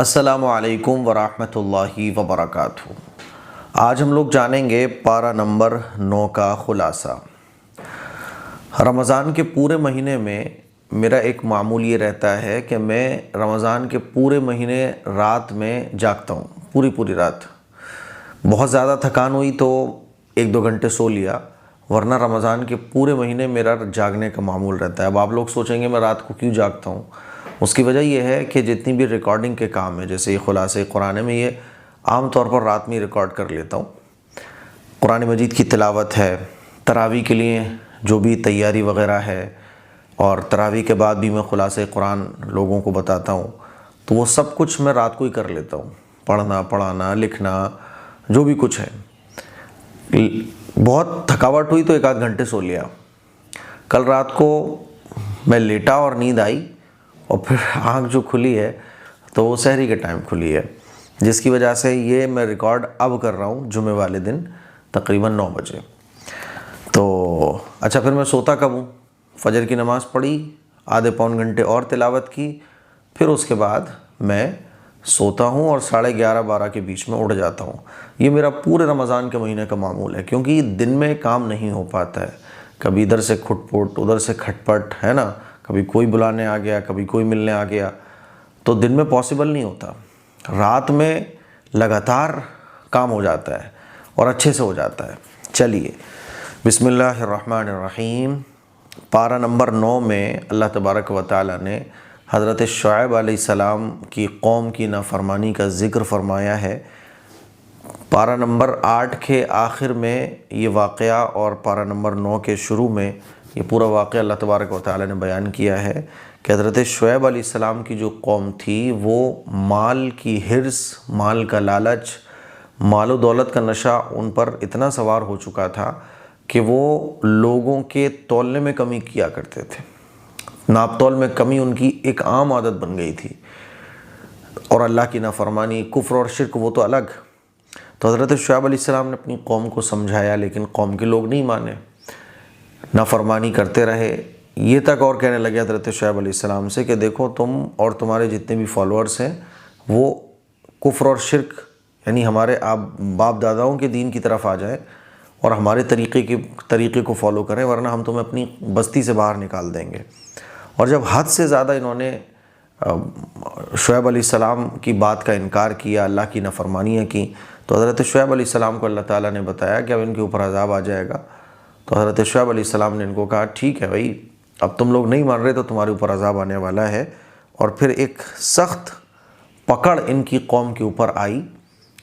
السلام علیکم ورحمۃ اللہ وبرکاتہ۔ آج ہم لوگ جانیں گے پارہ نمبر 9 کا خلاصہ۔ رمضان کے پورے مہینے میں میرا ایک معمول یہ رہتا ہے کہ میں رمضان کے پورے مہینے رات میں جاگتا ہوں، پوری رات۔ بہت زیادہ تھکان ہوئی تو 1-2 گھنٹے سو لیا، ورنہ رمضان کے پورے مہینے میرا جاگنے کا معمول رہتا ہے۔ اب آپ لوگ سوچیں گے میں رات کو کیوں جاگتا ہوں؟ اس کی وجہ یہ ہے کہ جتنی بھی ریکارڈنگ کے کام ہیں، جیسے یہ خلاصہ قرآن میں، یہ عام طور پر رات میں ریکارڈ کر لیتا ہوں۔ قرآن مجید کی تلاوت ہے، تراویح کے لیے جو بھی تیاری وغیرہ ہے، اور تراویح کے بعد بھی میں خلاصہ قرآن لوگوں کو بتاتا ہوں، تو وہ سب کچھ میں رات کو ہی کر لیتا ہوں، پڑھانا لکھنا جو بھی کچھ ہے۔ بہت تھکاوٹ ہوئی تو 1-8 گھنٹے سو لیا۔ کل رات کو میں لیٹا اور نیند آئی، اور پھر آنکھ جو کھلی ہے تو وہ سحری کے ٹائم کھلی ہے، جس کی وجہ سے یہ میں ریکارڈ اب کر رہا ہوں جمعہ والے دن تقریباً 9 بجے۔ تو اچھا، پھر میں سوتا کب ہوں؟ فجر کی نماز پڑھی، آدھے پون گھنٹے اور تلاوت کی، پھر اس کے بعد میں سوتا ہوں اور 11:30-12 کے بیچ میں اٹھ جاتا ہوں۔ یہ میرا پورے رمضان کے مہینے کا معمول ہے، کیونکہ دن میں کام نہیں ہو پاتا ہے، کبھی ادھر سے کھٹ پٹ ادھر سے کھٹ پٹ، ہے نا، کبھی کوئی بلانے آ گیا، کبھی کوئی ملنے آ گیا، تو دن میں پاسبل نہیں ہوتا۔ رات میں لگاتار کام ہو جاتا ہے اور اچھے سے ہو جاتا ہے۔ چلیے بسم اللہ الرحمن الرحیم۔ پارہ نمبر 9 میں اللہ تبارک و تعالیٰ نے حضرت شعیب علیہ السلام کی قوم کی نافرمانی کا ذکر فرمایا ہے۔ پارہ نمبر 8 کے آخر میں یہ واقعہ اور پارہ نمبر 9 کے شروع میں یہ پورا واقعہ اللہ تبارک و تعالیٰ نے بیان کیا ہے کہ حضرت شعیب علیہ السلام کی جو قوم تھی وہ مال کی حرص، مال کا لالچ، مال و دولت کا نشہ ان پر اتنا سوار ہو چکا تھا کہ وہ لوگوں کے تولنے میں کمی کیا کرتے تھے۔ ناپ تول میں کمی ان کی ایک عام عادت بن گئی تھی، اور اللہ کی نافرمانی، کفر اور شرک وہ تو الگ۔ تو حضرت شعیب علیہ السلام نے اپنی قوم کو سمجھایا، لیکن قوم کے لوگ نہیں مانے، نافرمانی کرتے رہے۔ یہ تک اور کہنے لگے حضرت شعیب علیہ السلام سے کہ دیکھو، تم اور تمہارے جتنے بھی فالوورز ہیں وہ کفر اور شرک، یعنی ہمارے باپ داداؤں کے دین کی طرف آ جائیں اور ہمارے طریقے کو فالو کریں، ورنہ ہم تمہیں اپنی بستی سے باہر نکال دیں گے۔ اور جب حد سے زیادہ انہوں نے شعیب علیہ السلام کی بات کا انکار کیا، اللہ کی نافرمانیاں کی، تو حضرت شعیب علیہ السلام کو اللہ تعالیٰ نے بتایا کہ اب ان کے اوپر عذاب آ جائے گا۔ تو حضرت شعیب علیہ السلام نے ان کو کہا، ٹھیک ہے بھائی، اب تم لوگ نہیں مان رہے تو تمہارے اوپر عذاب آنے والا ہے۔ اور پھر ایک سخت پکڑ ان کی قوم کے اوپر آئی،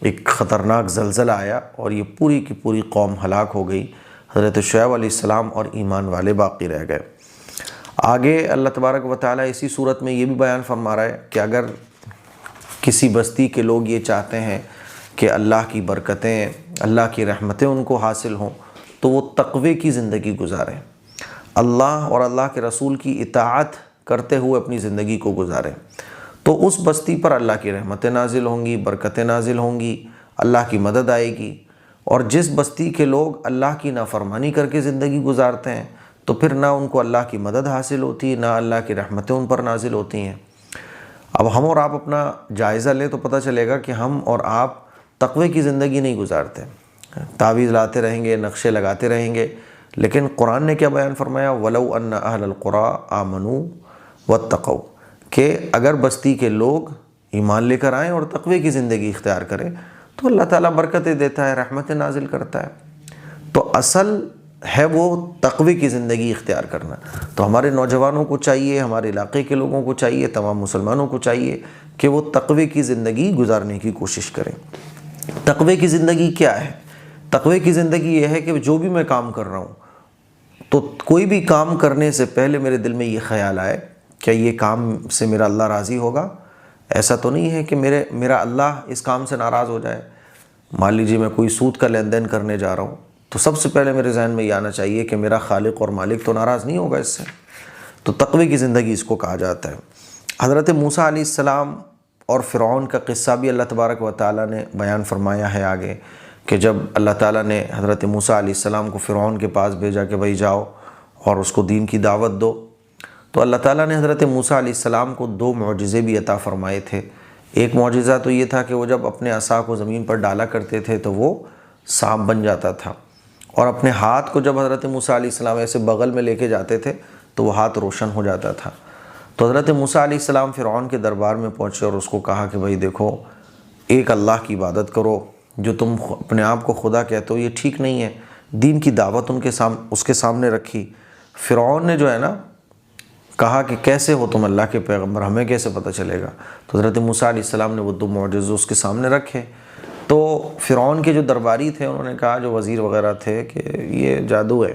ایک خطرناک زلزلہ آیا، اور یہ پوری کی پوری قوم ہلاک ہو گئی۔ حضرت شعیب علیہ السلام اور ایمان والے باقی رہ گئے۔ آگے اللہ تبارک و تعالیٰ اسی صورت میں یہ بھی بیان فرما رہا ہے کہ اگر کسی بستی کے لوگ یہ چاہتے ہیں کہ اللہ کی برکتیں، اللہ کی رحمتیں ان کو حاصل ہوں، تو وہ تقوی کی زندگی گزاریں، اللہ اور اللہ کے رسول کی اطاعت کرتے ہوئے اپنی زندگی کو گزاریں، تو اس بستی پر اللہ کی رحمتیں نازل ہوں گی، برکتیں نازل ہوں گی، اللہ کی مدد آئے گی۔ اور جس بستی کے لوگ اللہ کی نافرمانی کر کے زندگی گزارتے ہیں، تو پھر نہ ان کو اللہ کی مدد حاصل ہوتی، نہ اللہ کی رحمتیں ان پر نازل ہوتی ہیں۔ اب ہم اور آپ اپنا جائزہ لیں تو پتہ چلے گا کہ ہم اور آپ تقوی کی زندگی نہیں گزارتے، تعویذ لاتے رہیں گے، نقشے لگاتے رہیں گے۔ لیکن قرآن نے کیا بیان فرمایا؟ وَلَوْ أَنَّ أَهْلَ الْقُرَىٰ آمَنُوا وَاتَّقَوْا، کہ اگر بستی کے لوگ ایمان لے کر آئیں اور تقوی کی زندگی اختیار کریں تو اللہ تعالیٰ برکتیں دیتا ہے، رحمتیں نازل کرتا ہے۔ تو اصل ہے وہ تقوی کی زندگی اختیار کرنا۔ تو ہمارے نوجوانوں کو چاہیے، ہمارے علاقے کے لوگوں کو چاہیے، تمام مسلمانوں کو چاہیے کہ وہ تقوی کی زندگی گزارنے کی کوشش کریں۔ تقوی کی زندگی کیا ہے؟ تقوی کی زندگی یہ ہے کہ جو بھی میں کام کر رہا ہوں، تو کوئی بھی کام کرنے سے پہلے میرے دل میں یہ خیال آئے کہ یہ کام سے میرا اللہ راضی ہوگا۔ ایسا تو نہیں ہے کہ میرا اللہ اس کام سے ناراض ہو جائے۔ مان لیجیے میں کوئی سود کا لین دین کرنے جا رہا ہوں، تو سب سے پہلے میرے ذہن میں یہ آنا چاہیے کہ میرا خالق اور مالک تو ناراض نہیں ہوگا اس سے۔ تو تقوی کی زندگی اس کو کہا جاتا ہے۔ حضرت موسیٰ علیہ السلام اور فرعون کا قصہ بھی اللہ تبارک و تعالیٰ نے بیان فرمایا ہے آگے، کہ جب اللہ تعالیٰ نے حضرت موسیٰ علیہ السلام کو فرعون کے پاس بھیجا کہ بھائی جاؤ اور اس کو دین کی دعوت دو، تو اللہ تعالیٰ نے حضرت موسیٰ علیہ السلام کو 2 معجزے بھی عطا فرمائے تھے۔ ایک معجزہ تو یہ تھا کہ وہ جب اپنے عصا کو زمین پر ڈالا کرتے تھے تو وہ سانپ بن جاتا تھا، اور اپنے ہاتھ کو جب حضرت موسیٰ علیہ السلام ایسے بغل میں لے کے جاتے تھے تو وہ ہاتھ روشن ہو جاتا تھا۔ تو حضرت موسیٰ علیہ السلام فرعون کے دربار میں پہنچے اور اس کو کہا کہ بھائی دیکھو، ایک اللہ کی عبادت کرو، جو تم اپنے آپ کو خدا کہتے ہو یہ ٹھیک نہیں ہے۔ دین کی دعوت اس کے سامنے رکھی۔ فرعون نے جو ہے نا کہا کہ کیسے ہو تم اللہ کے پیغمبر، ہمیں کیسے پتہ چلے گا؟ تو حضرت موسیٰ علیہ السلام نے وہ 2 معجزے اس کے سامنے رکھے۔ تو فرعون کے جو درباری تھے انہوں نے کہا، جو وزیر وغیرہ تھے، کہ یہ جادو ہے۔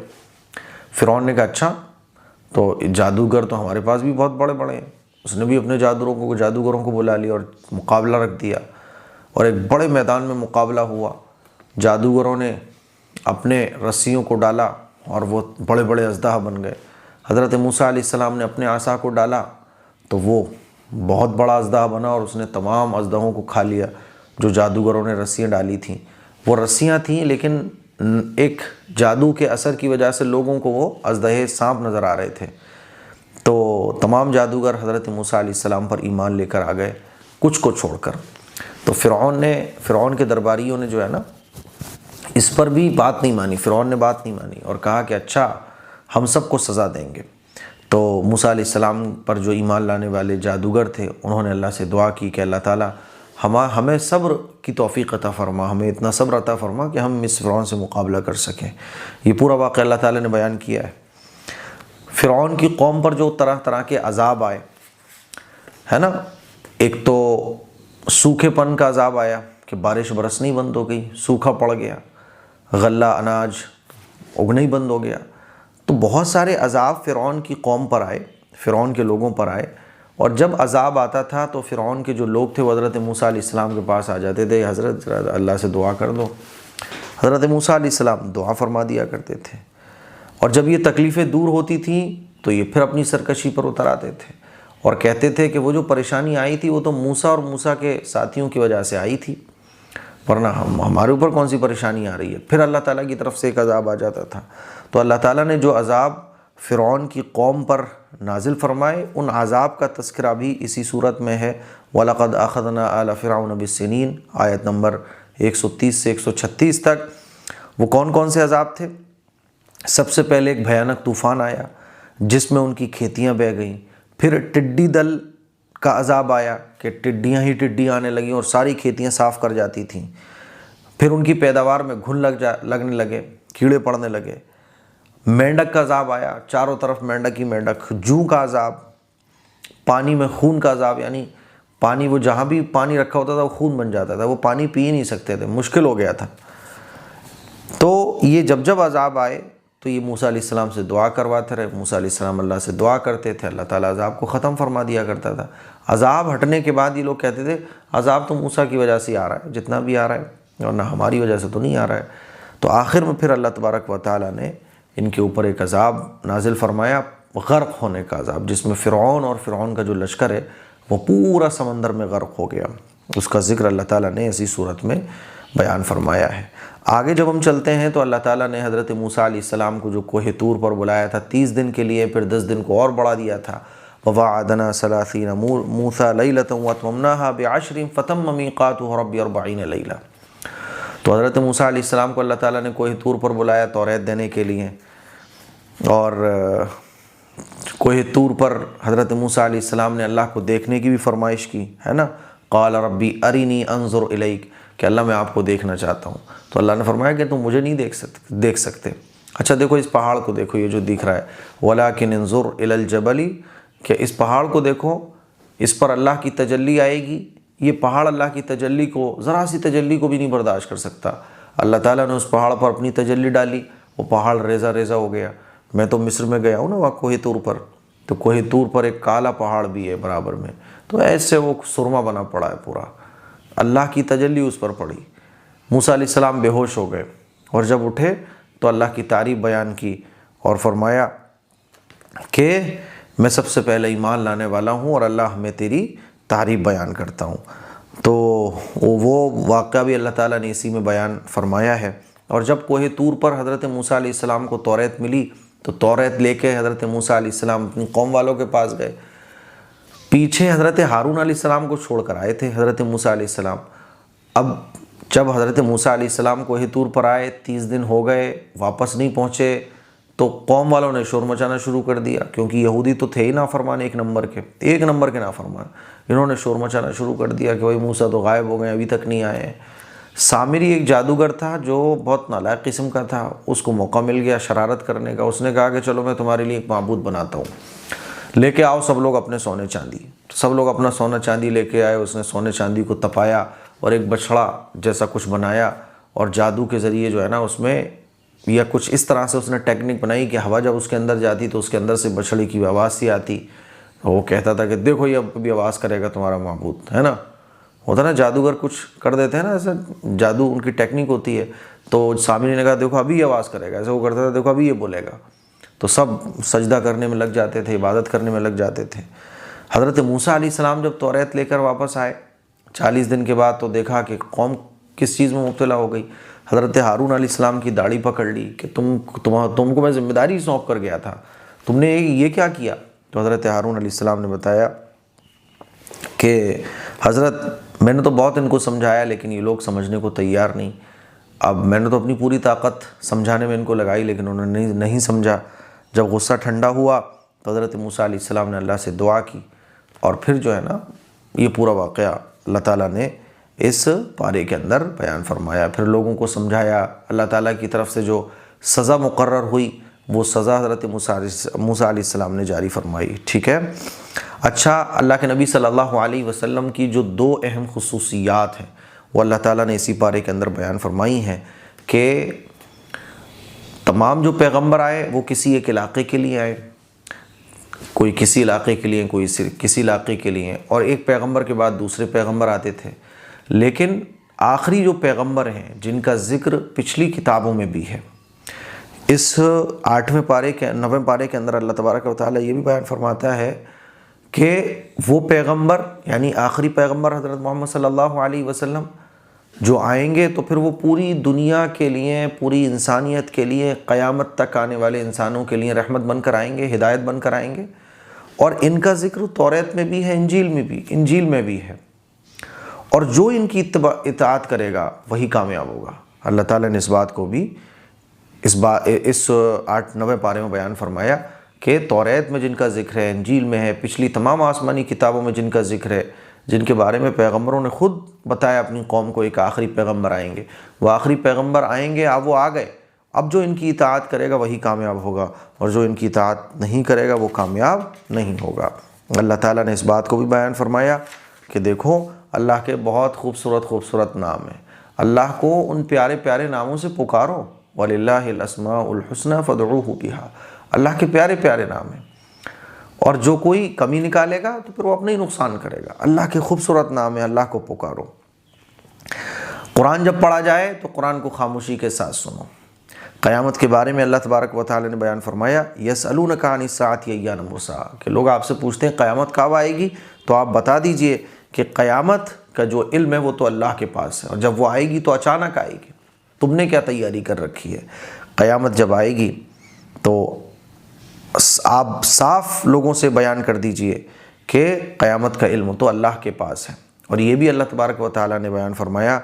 فرعون نے کہا اچھا، تو جادوگر تو ہمارے پاس بھی بہت بڑے بڑے ہیں۔ اس نے بھی اپنے جادوگروں کو بلا لیا اور مقابلہ رکھ دیا، اور ایک بڑے میدان میں مقابلہ ہوا۔ جادوگروں نے اپنے رسیوں کو ڈالا اور وہ بڑے بڑے اژدہا بن گئے۔ حضرت موسیٰ علیہ السلام نے اپنے عصا کو ڈالا تو وہ بہت بڑا اژدہا بنا، اور اس نے تمام اژدہوں کو کھا لیا جو جادوگروں نے رسیاں ڈالی تھیں۔ وہ رسیاں تھیں لیکن ایک جادو کے اثر کی وجہ سے لوگوں کو وہ اژدہے سانپ نظر آ رہے تھے۔ تو تمام جادوگر حضرت موسیٰ علیہ السلام پر ایمان لے کر آ گئے، کچھ کو چھوڑ کر۔ تو فرعون کے درباریوں نے جو ہے نا اس پر بھی بات نہیں مانی، فرعون نے بات نہیں مانی اور کہا کہ اچھا ہم سب کو سزا دیں گے۔ تو موسیٰ علیہ السلام پر جو ایمان لانے والے جادوگر تھے انہوں نے اللہ سے دعا کی کہ اللہ تعالیٰ ہمیں صبر کی توفیق عطا فرما، ہمیں اتنا صبر عطا فرما کہ ہم اس فرعون سے مقابلہ کر سکیں۔ یہ پورا واقعہ اللہ تعالیٰ نے بیان کیا ہے۔ فرعون کی قوم پر جو طرح طرح کے عذاب آئے ہے نا، ایک تو سوکھے پن کا عذاب آیا کہ بارش برسنی بند ہو گئی، سوکھا پڑ گیا، غلہ اناج اگنا ہی بند ہو گیا۔ تو بہت سارے عذاب فرعون کی قوم پر آئے، فرعون کے لوگوں پر آئے، اور جب عذاب آتا تھا تو فرعون کے جو لوگ تھے وہ حضرت موسیٰ علیہ السلام کے پاس آ جاتے تھے، حضرت اللہ سے دعا کر دو۔ حضرت موسیٰ علیہ السلام دعا فرما دیا کرتے تھے، اور جب یہ تکلیفیں دور ہوتی تھیں تو یہ پھر اپنی سرکشی پر اتر آتے تھے اور کہتے تھے کہ وہ جو پریشانی آئی تھی وہ تو موسیٰ اور موسیٰ کے ساتھیوں کی وجہ سے آئی تھی، ورنہ ہمارے اوپر کون سی پریشانی آ رہی ہے۔ پھر اللہ تعالیٰ کی طرف سے ایک عذاب آ جاتا تھا۔ تو اللہ تعالیٰ نے جو عذاب فرعون کی قوم پر نازل فرمائے، ان عذاب کا تذکرہ بھی اسی صورت میں ہے۔ وَلَقَدْ أَخَذْنَا آلَ فِرْعَوْنَ بِالسِّنِينَ، آیت نمبر 130 سے 136 تک۔ وہ کون کون سے عذاب تھے؟ سب سے پہلے ایک بھیانک طوفان آیا جس میں ان کی کھیتیاں بہہ گئیں۔ پھر ٹڈی دل کا عذاب آیا کہ ٹڈیاں ہی ٹڈیاں آنے لگیں اور ساری کھیتیاں صاف کر جاتی تھیں۔ پھر ان کی پیداوار میں گھن لگنے لگے، کیڑے پڑنے لگے۔ مینڈک کا عذاب آیا، چاروں طرف مینڈک ہی مینڈک۔ جوں کا عذاب، پانی میں خون کا عذاب، یعنی پانی، وہ جہاں بھی پانی رکھا ہوتا تھا وہ خون بن جاتا تھا، وہ پانی پی نہیں سکتے تھے، مشکل ہو گیا تھا۔ تو یہ جب عذاب آئے تو یہ موسیٰ علیہ السلام سے دعا کرواتے رہے، موسیٰ علیہ السلام اللہ سے دعا کرتے تھے، اللہ تعالیٰ عذاب کو ختم فرما دیا کرتا تھا۔ عذاب ہٹنے کے بعد یہ لوگ کہتے تھے عذاب تو موسیٰ کی وجہ سے ہی آ رہا ہے، جتنا بھی آ رہا ہے، ورنہ ہماری وجہ سے تو نہیں آ رہا ہے۔ تو آخر میں پھر اللہ تبارک و تعالیٰ نے ان کے اوپر ایک عذاب نازل فرمایا، غرق ہونے کا عذاب، جس میں فرعون اور فرعون کا جو لشکر ہے وہ پورا سمندر میں غرق ہو گیا۔ اس کا ذکر اللہ تعالیٰ نے اسی صورت میں بیان فرمایا ہے۔ آگے جب ہم چلتے ہیں تو اللہ تعالیٰ نے حضرت موسیٰ علیہ السلام کو جو کوہ طور پر بلایا تھا 30 دن کے لیے، پھر 10 دن کو اور بڑھا دیا تھا۔ وَوَعَدْنَا 30 مُوسَىٰ لَيْلَةً وَأَتْمَمْنَاهَا بِعَشْرٍ فَتَمَّ مِيقَاتُ رَبِّ 40 لَيْلَةً۔ تو حضرت موسیٰ علیہ السلام کو اللہ تعالیٰ نے کوہ طور پر بلایا توریت دینے کے لیے، اور کوہ طور پر حضرت موسیٰ علیہ السلام نے اللہ کو دیکھنے کی بھی فرمائش کی ہے نا، قال ربی ارینی انظر الیک، کہ اللہ میں آپ کو دیکھنا چاہتا ہوں۔ تو اللہ نے فرمایا کہ تم مجھے نہیں دیکھ سکتے۔ اچھا دیکھو اس پہاڑ کو دیکھو، یہ جو دکھ رہا ہے، وَلَكِنْ انظر إِلَى الْجَبَلِ، کہ اس پہاڑ کو دیکھو، اس پر اللہ کی تجلی آئے گی۔ یہ پہاڑ اللہ کی تجلی کو، ذرا سی تجلی کو بھی نہیں برداشت کر سکتا۔ اللہ تعالیٰ نے اس پہاڑ پر اپنی تجلی ڈالی، وہ پہاڑ ریزہ ریزہ ہو گیا۔ میں تو مصر میں گیا ہوں نا، وہاں کوہ طور پر، تو کوہ طور پر ایک کالا پہاڑ بھی ہے برابر میں، تو ایسے وہ سرما بنا پڑا ہے پورا، اللہ کی تجلی اس پر پڑی۔ موسیٰ علیہ السلام بے ہوش ہو گئے، اور جب اٹھے تو اللہ کی تعریف بیان کی اور فرمایا کہ میں سب سے پہلے ایمان لانے والا ہوں اور اللہ میں تیری تعریف بیان کرتا ہوں۔ تو وہ واقعہ بھی اللہ تعالیٰ نے اسی میں بیان فرمایا ہے۔ اور جب کوہ طور پر حضرت موسیٰ علیہ السلام کو توریت ملی تو توریت لے کے حضرت موسیٰ علیہ السلام اپنی قوم والوں کے پاس گئے، پیچھے حضرت ہارون علیہ السلام کو چھوڑ کر آئے تھے حضرت موسیٰ علیہ السلام۔ اب جب حضرت موسیٰ علیہ السلام کوہ طور پر آئے، 30 دن ہو گئے، واپس نہیں پہنچے، تو قوم والوں نے شور مچانا شروع کر دیا، کیونکہ یہودی تو تھے ہی نافرمان، ایک نمبر کے نافرمان۔ انہوں نے شور مچانا شروع کر دیا کہ بھائی موسیٰ تو غائب ہو گئے، ابھی تک نہیں آئے۔ سامری ایک جادوگر تھا جو بہت نالائق قسم کا تھا، اس کو موقع مل گیا شرارت کرنے کا۔ اس نے کہا کہ چلو میں تمہارے لیے ایک معبود بناتا ہوں، لے کے آؤ سب لوگ اپنے سونے چاندی۔ سب لوگ اپنا سونا چاندی لے کے آئے۔ اس نے سونے چاندی کو تپایا اور ایک بچھڑا جیسا کچھ بنایا، اور جادو کے ذریعے جو ہے نا اس میں، یا کچھ اس طرح سے اس نے ٹیکنک بنائی کہ ہوا جب اس کے اندر جاتی تو اس کے اندر سے بچھڑے کی آواز سی آتی۔ وہ کہتا تھا کہ دیکھو یہ اب بھی آواز کرے گا تمہارا معبود، ہے نا۔ ہوتا نا جادوگر کچھ کر دیتے ہیں نا، ایسے جادو ان کی ٹیکنک ہوتی ہے۔ تو سامری نے کہا دیکھو ابھی یہ آواز کرے گا، ایسے وہ کرتا تھا دیکھو ابھی یہ بولے گا۔ تو سب سجدہ کرنے میں لگ جاتے تھے، عبادت کرنے میں لگ جاتے تھے۔ حضرت موسیٰ علیہ السلام جب توریت لے کر واپس آئے 40 دن کے بعد، تو دیکھا کہ قوم کس چیز میں مبتلا ہو گئی۔ حضرت ہارون علیہ السلام کی داڑھی پکڑ لی کہ تم کو میں ذمہ داری سونپ کر گیا تھا، تم نے یہ کیا کیا؟ تو حضرت ہارون علیہ السلام نے بتایا کہ حضرت میں نے تو بہت ان کو سمجھایا لیکن یہ لوگ سمجھنے کو تیار نہیں۔ اب میں نے تو اپنی پوری طاقت سمجھانے میں ان کو لگائی لیکن انہوں نے نہیں سمجھا۔ جب غصہ ٹھنڈا ہوا تو حضرت موسیٰ علیہ السلام نے اللہ سے دعا کی، اور پھر جو ہے نا یہ پورا واقعہ اللہ تعالیٰ نے اس پارے کے اندر بیان فرمایا۔ پھر لوگوں کو سمجھایا، اللہ تعالیٰ کی طرف سے جو سزا مقرر ہوئی وہ سزا حضرت موسیٰ علیہ السلام نے جاری فرمائی، ٹھیک ہے۔ اچھا، اللہ کے نبی صلی اللہ علیہ وسلم کی جو 2 اہم خصوصیات ہیں وہ اللہ تعالیٰ نے اسی پارے کے اندر بیان فرمائی ہیں کہ تمام جو پیغمبر آئے وہ کسی ایک علاقے کے لیے آئے، کوئی کسی علاقے کے لیے، کوئی کسی علاقے کے لیے، اور ایک پیغمبر کے بعد دوسرے پیغمبر آتے تھے۔ لیکن آخری جو پیغمبر ہیں جن کا ذکر پچھلی کتابوں میں بھی ہے، اس 9ویں پارے کے اندر اللہ تبارک و تعالیٰ یہ بھی بیان فرماتا ہے کہ وہ پیغمبر یعنی آخری پیغمبر حضرت محمد صلی اللہ علیہ وسلم جو آئیں گے تو پھر وہ پوری دنیا کے لیے، پوری انسانیت کے لیے، قیامت تک آنے والے انسانوں کے لیے رحمت بن کر آئیں گے، ہدایت بن کر آئیں گے۔ اور ان کا ذکر توریت میں بھی ہے، انجیل میں بھی ہے، اور جو ان کی اطاعت کرے گا وہی کامیاب ہوگا۔ اللہ تعالیٰ نے اس بات کو بھی اس 9ویں پارے میں بیان فرمایا کہ توریت میں جن کا ذکر ہے، انجیل میں ہے، پچھلی تمام آسمانی کتابوں میں جن کا ذکر ہے، جن کے بارے میں پیغمبروں نے خود بتایا اپنی قوم کو ایک آخری پیغمبر آئیں گے، وہ آخری پیغمبر آئیں گے، اب وہ آ گئے، اب جو ان کی اطاعت کرے گا وہی کامیاب ہوگا، اور جو ان کی اطاعت نہیں کرے گا وہ کامیاب نہیں ہوگا۔ اللہ تعالیٰ نے اس بات کو بھی بیان فرمایا کہ دیکھو اللہ کے بہت خوبصورت نام ہیں، اللہ کو ان پیارے پیارے ناموں سے پکارو، وَلِلَّهِ الْأَسْمَاءُ الْحُسْنَى فَادْعُوهُ بِهَا، اللہ کے پیارے پیارے نام ہیں، اور جو کوئی کمی نکالے گا تو پھر وہ اپنا ہی نقصان کرے گا۔ اللہ کے خوبصورت نام ہے، اللہ کو پکارو۔ قرآن جب پڑھا جائے تو قرآن کو خاموشی کے ساتھ سنو۔ قیامت کے بارے میں اللہ تبارک و تعالی نے بیان فرمایا، یسألونک عن الساعۃ ایان مرساہا، کہ لوگ آپ سے پوچھتے ہیں قیامت کب آئے گی، تو آپ بتا دیجئے کہ قیامت کا جو علم ہے وہ تو اللہ کے پاس ہے، اور جب وہ آئے گی تو اچانک آئے گی، تم نے کیا تیاری کر رکھی ہے؟ قیامت جب آئے گی تو آپ صاف لوگوں سے بیان کر دیجئے کہ قیامت کا علم تو اللہ کے پاس ہے۔ اور یہ بھی اللہ تبارک و تعالیٰ نے بیان فرمایا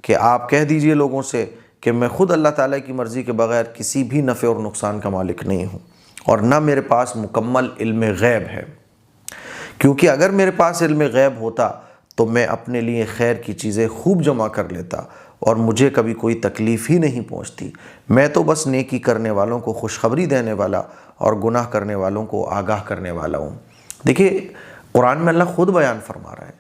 کہ آپ کہہ دیجئے لوگوں سے کہ میں خود اللہ تعالیٰ کی مرضی کے بغیر کسی بھی نفع اور نقصان کا مالک نہیں ہوں، اور نہ میرے پاس مکمل علم غیب ہے، کیونکہ اگر میرے پاس علم غیب ہوتا تو میں اپنے لیے خیر کی چیزیں خوب جمع کر لیتا اور مجھے کبھی کوئی تکلیف ہی نہیں پہنچتی۔ میں تو بس نیکی کرنے والوں کو خوشخبری دینے والا اور گناہ کرنے والوں کو آگاہ کرنے والا ہوں۔ دیکھیے قرآن میں اللہ خود بیان فرما رہا ہے،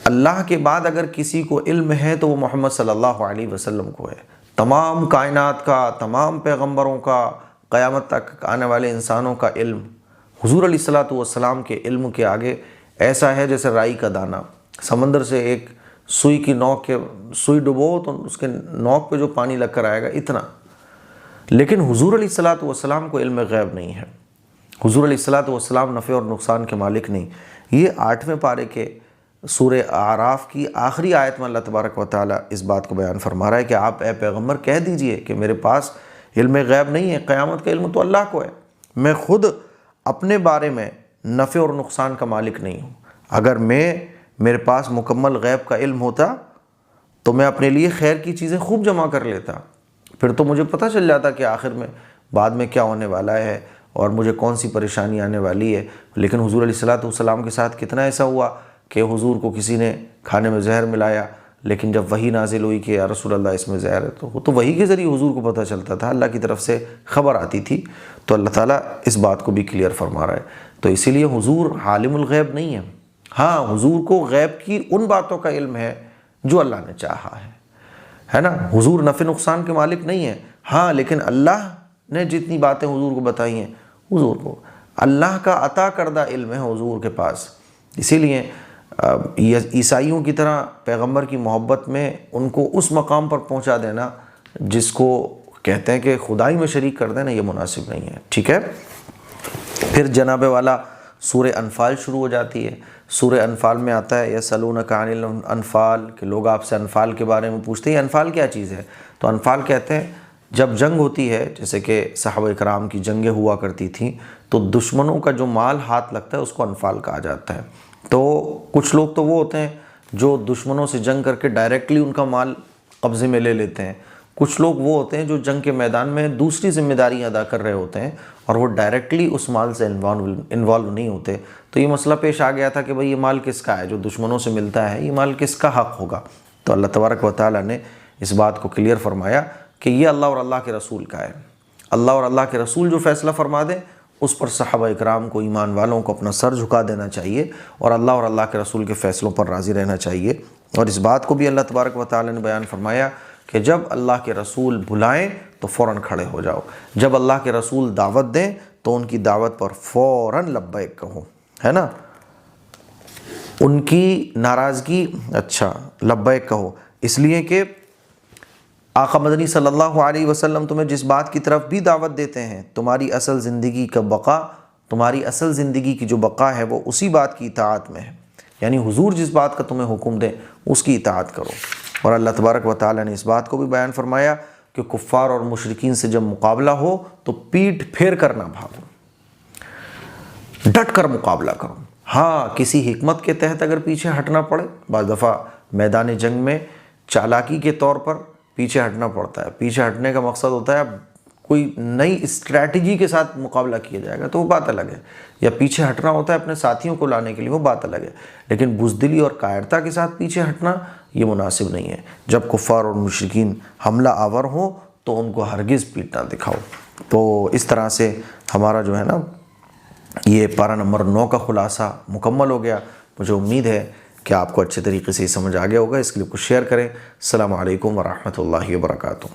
اللہ کے بعد اگر کسی کو علم ہے تو وہ محمد صلی اللہ علیہ وسلم کو ہے۔ تمام کائنات کا، تمام پیغمبروں کا، قیامت تک آنے والے انسانوں کا علم حضور علیہ الصلوۃ والسلام کے علم کے آگے ایسا ہے جیسے رائی کا دانہ۔ سمندر سے ایک سوئی کی نوک کے سوئی ڈبو تو اس کے نوک پہ جو پانی لگ کر آئے گا اتنا، لیکن حضور علیہ الصلوۃ والسلام کو علم غیب نہیں ہے۔ حضور علیہ الصلوۃ والسلام نفع اور نقصان کے مالک نہیں۔ یہ 8ویں پارے کے سورہ اعراف کی آخری آیت میں اللہ تبارک و تعالیٰ اس بات کو بیان فرما رہا ہے کہ آپ اے پیغمبر کہہ دیجئے کہ میرے پاس علم غیب نہیں ہے، قیامت کا علم تو اللہ کو ہے، میں خود اپنے بارے میں نفع اور نقصان کا مالک نہیں ہوں۔ اگر میرے پاس مکمل غیب کا علم ہوتا تو میں اپنے لیے خیر کی چیزیں خوب جمع کر لیتا، پھر تو مجھے پتہ چل جاتا کہ آخر میں بعد میں کیا ہونے والا ہے اور مجھے کون سی پریشانی آنے والی ہے۔ لیکن حضور علیہ الصلوۃ والسلام کے ساتھ کتنا ایسا ہوا کہ حضور کو کسی نے کھانے میں زہر ملایا، لیکن جب وحی نازل ہوئی کہ یا رسول اللہ اس میں زہر ہے تو وحی کے ذریعے حضور کو پتہ چلتا تھا، اللہ کی طرف سے خبر آتی تھی۔ تو اللہ تعالیٰ اس بات کو بھی کلیئر فرما رہا ہے۔ تو اسی لیے حضور عالم الغیب نہیں ہے، ہاں حضور کو غیب کی ان باتوں کا علم ہے جو اللہ نے چاہا ہے نا۔ حضور نفع نقصان کے مالک نہیں ہے، ہاں لیکن اللہ نے جتنی باتیں حضور کو بتائی ہیں، حضور کو اللہ کا عطا کردہ علم ہے حضور کے پاس۔ اسی لیے عیسائیوں کی طرح پیغمبر کی محبت میں ان کو اس مقام پر پہنچا دینا جس کو کہتے ہیں کہ خدائی میں شریک کر دینا، یہ مناسب نہیں ہے، ٹھیک ہے۔ پھر جناب والا سورہ انفال شروع ہو جاتی ہے۔ سورہ انفال میں آتا ہے یسألونک عن الانفال، کہ لوگ آپ سے انفال کے بارے میں پوچھتے ہیں انفال کیا چیز ہے؟ تو انفال کہتے ہیں جب جنگ ہوتی ہے، جیسے کہ صحابہ کرام کی جنگیں ہوا کرتی تھیں، تو دشمنوں کا جو مال ہاتھ لگتا ہے اس کو انفال کہا جاتا ہے۔ تو کچھ لوگ تو وہ ہوتے ہیں جو دشمنوں سے جنگ کر کے ڈائریکٹلی ان کا مال قبضے میں لے لیتے ہیں، کچھ لوگ وہ ہوتے ہیں جو جنگ کے میدان میں دوسری ذمہ داریاں ادا کر رہے ہوتے ہیں اور وہ ڈائریکٹلی اس مال سے انوالو نہیں ہوتے۔ تو یہ مسئلہ پیش آ گیا تھا کہ بھئی یہ مال کس کا ہے جو دشمنوں سے ملتا ہے، یہ مال کس کا حق ہوگا؟ تو اللہ تبارک و تعالیٰ نے اس بات کو کلیئر فرمایا کہ یہ اللہ اور اللہ کے رسول کا ہے۔ اللہ اور اللہ کے رسول جو فیصلہ فرما دیں اس پر صحابہ اکرام کو، ایمان والوں کو اپنا سر جھکا دینا چاہیے اور اللہ اور اللہ کے رسول کے فیصلوں پر راضی رہنا چاہیے۔ اور اس بات کو بھی اللہ تبارک و تعالیٰ نے بیان فرمایا کہ جب اللہ کے رسول بلائیں تو فوراً کھڑے ہو جاؤ، جب اللہ کے رسول دعوت دیں تو ان کی دعوت پر فوراً لبیک کہو، ہے نا۔ ان کی ناراضگی لبیک کہو، اس لیے کہ آقا مدنی صلی اللہ علیہ وسلم تمہیں جس بات کی طرف بھی دعوت دیتے ہیں، تمہاری اصل زندگی کا بقا، تمہاری اصل زندگی کی جو بقا ہے وہ اسی بات کی اطاعت میں ہے، یعنی حضور جس بات کا تمہیں حکم دیں اس کی اطاعت کرو۔ اور اللہ تبارک و تعالیٰ نے اس بات کو بھی بیان فرمایا کہ کفار اور مشرکین سے جب مقابلہ ہو تو پیٹھ پھیر کر نہ بھاگو، ڈٹ کر مقابلہ کرو۔ ہاں کسی حکمت کے تحت اگر پیچھے ہٹنا پڑے، بعض دفعہ میدان جنگ میں چالاکی کے طور پر پیچھے ہٹنا پڑتا ہے، پیچھے ہٹنے کا مقصد ہوتا ہے کوئی نئی اسٹریٹجی کے ساتھ مقابلہ کیا جائے گا تو وہ بات الگ ہے، یا پیچھے ہٹنا ہوتا ہے اپنے ساتھیوں کو لانے کے لیے، وہ بات الگ ہے، لیکن بزدلی اور کائرتا کے ساتھ پیچھے ہٹنا یہ مناسب نہیں ہے۔ جب کفار اور مشرکین حملہ آور ہوں تو ان کو ہرگز پیٹ نہ دکھاؤ۔ تو اس طرح سے ہمارا جو ہے نا یہ پارہ نمبر 9 کا خلاصہ مکمل ہو گیا۔ مجھے امید ہے کہ آپ کو اچھے طریقے سے سمجھ آ گیا ہوگا۔ اس کلپ کو شیئر کریں۔ السلام علیکم ورحمۃ اللہ وبرکاتہ۔